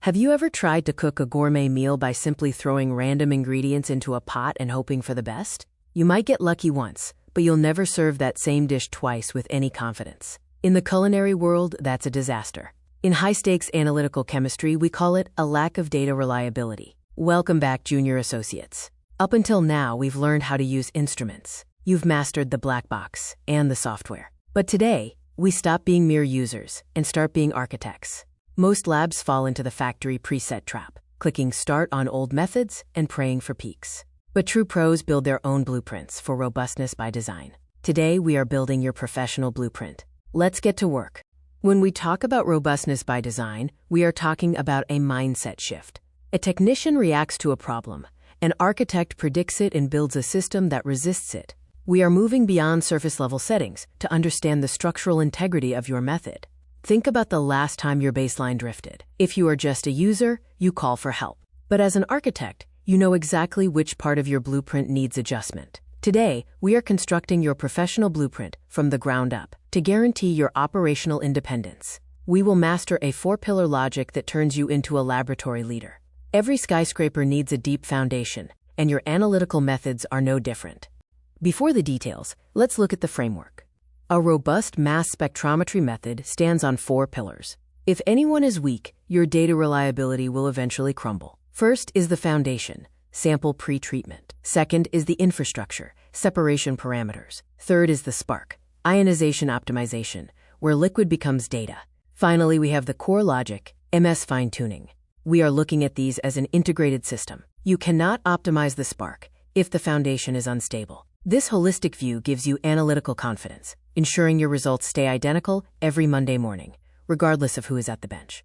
Have you ever tried to cook a gourmet meal by simply throwing random ingredients into a pot and hoping for the best? You might get lucky once, but you'll never serve that same dish twice with any confidence. In the culinary world, that's a disaster. In high-stakes analytical chemistry, we call it a lack of data reliability. Welcome back, junior associates. Up until now, we've learned how to use instruments. You've mastered the black box and the software. But today, we stop being mere users and start being architects. Most labs fall into the factory preset trap, clicking start on old methods and praying for peaks. But true pros build their own blueprints for robustness by design. Today, we are building your professional blueprint. Let's get to work. When we talk about robustness by design, we are talking about a mindset shift. A technician reacts to a problem. An architect predicts it and builds a system that resists it. We are moving beyond surface-level settings to understand the structural integrity of your method. Think about the last time your baseline drifted. If you are just a user, you call for help. But as an architect, you know exactly which part of your blueprint needs adjustment. Today, we are constructing your professional blueprint from the ground up to guarantee your operational independence. We will master a 4-pillar logic that turns you into a laboratory leader. Every skyscraper needs a deep foundation, and your analytical methods are no different. Before the details, let's look at the framework. A robust mass spectrometry method stands on 4 pillars. If anyone is weak, your data reliability will eventually crumble. First is the foundation, sample pre-treatment. Second is the infrastructure, separation parameters. Third is the spark, ionization optimization, where liquid becomes data. Finally, we have the core logic, MS fine-tuning. We are looking at these as an integrated system. You cannot optimize the spark if the foundation is unstable. This holistic view gives you analytical confidence, ensuring your results stay identical every Monday morning, regardless of who is at the bench.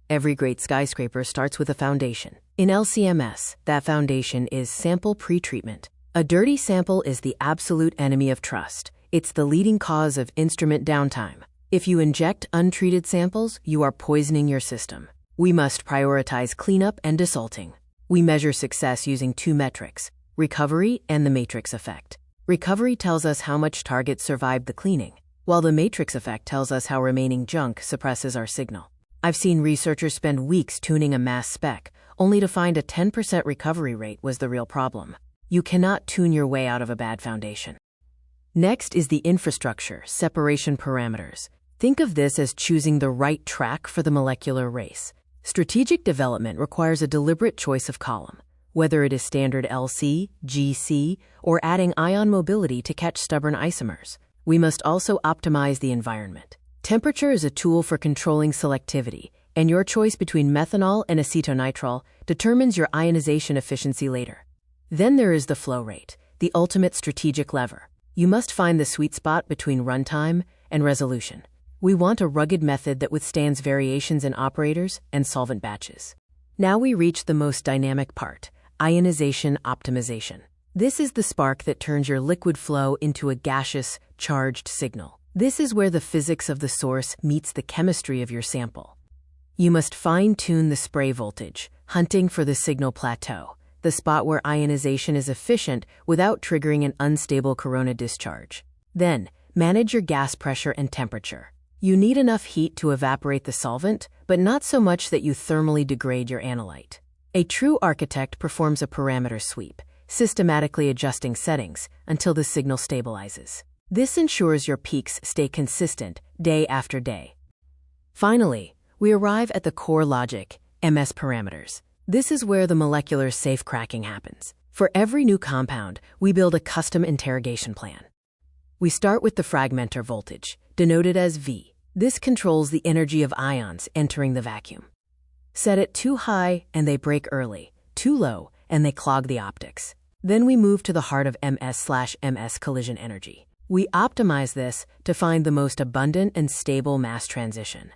Every great skyscraper starts with a foundation. In LCMS, that foundation is sample pre-treatment. A dirty sample is the absolute enemy of trust. It's the leading cause of instrument downtime. If you inject untreated samples, you are poisoning your system. We must prioritize cleanup and desalting. We measure success using 2 metrics, recovery and the matrix effect. Recovery tells us how much target survived the cleaning, while the matrix effect tells us how remaining junk suppresses our signal. I've seen researchers spend weeks tuning a mass spec, only to find a 10% recovery rate was the real problem. You cannot tune your way out of a bad foundation. Next is the infrastructure, separation parameters. Think of this as choosing the right track for the molecular race. Strategic development requires a deliberate choice of column, whether it is standard LC, GC, or adding ion mobility to catch stubborn isomers. We must also optimize the environment. Temperature is a tool for controlling selectivity, and your choice between methanol and acetonitrile determines your ionization efficiency later. Then there is the flow rate, the ultimate strategic lever. You must find the sweet spot between runtime and resolution. We want a rugged method that withstands variations in operators and solvent batches. Now we reach the most dynamic part, ionization optimization. This is the spark that turns your liquid flow into a gaseous, charged signal. This is where the physics of the source meets the chemistry of your sample. You must fine-tune the spray voltage, hunting for the signal plateau, the spot where ionization is efficient without triggering an unstable corona discharge. Then, manage your gas pressure and temperature. You need enough heat to evaporate the solvent, but not so much that you thermally degrade your analyte. A true architect performs a parameter sweep, systematically adjusting settings until the signal stabilizes. This ensures your peaks stay consistent day after day. Finally, we arrive at the core logic, MS parameters. This is where the molecular safe cracking happens. For every new compound, we build a custom interrogation plan. We start with the fragmenter voltage, denoted as V. This controls the energy of ions entering the vacuum. Set it too high and they break early, too low and they clog the optics. Then we move to the heart of MS/MS collision energy. We optimize this to find the most abundant and stable mass transition.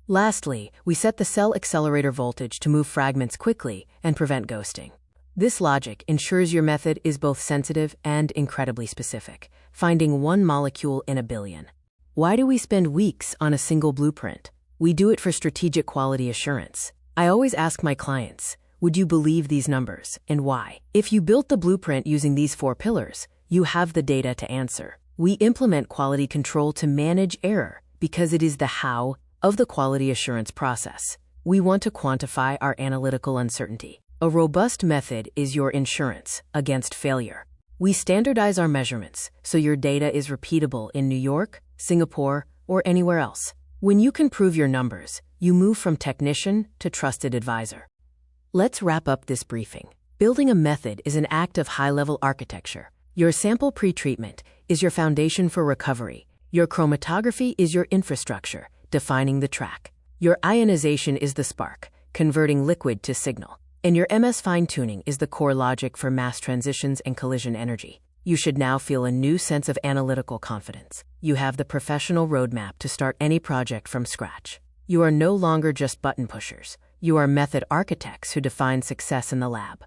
Lastly, we set the cell accelerator voltage to move fragments quickly and prevent ghosting. This logic ensures your method is both sensitive and incredibly specific, finding one molecule in a billion. Why do we spend weeks on a single blueprint? We do it for strategic quality assurance. I always ask my clients, would you believe these numbers, and why? If you built the blueprint using these 4 pillars, you have the data to answer. We implement quality control to manage error because it is the how of the quality assurance process. We want to quantify our analytical uncertainty. A robust method is your insurance against failure. We standardize our measurements so your data is repeatable in New York, Singapore, or anywhere else. When you can prove your numbers, you move from technician to trusted advisor. Let's wrap up this briefing. Building a method is an act of high-level architecture. Your sample pretreatment is your foundation for recovery. Your chromatography is your infrastructure, defining the track. Your ionization is the spark, converting liquid to signal. And your MS fine-tuning is the core logic for mass transitions and collision energy. You should now feel a new sense of analytical confidence. You have the professional roadmap to start any project from scratch. You are no longer just button pushers. You are method architects who define success in the lab.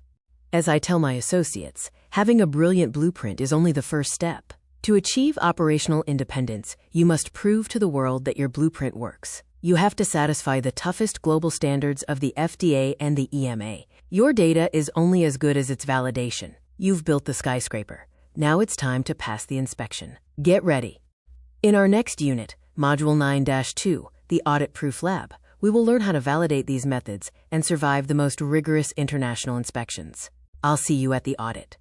As I tell my associates, having a brilliant blueprint is only the first step. To achieve operational independence, you must prove to the world that your blueprint works. You have to satisfy the toughest global standards of the FDA and the EMA. Your data is only as good as its validation. You've built the skyscraper. Now it's time to pass the inspection. Get ready. In our next unit, Module 9-2, the Audit-Proof Lab, we will learn how to validate these methods and survive the most rigorous international inspections. I'll see you at the audit.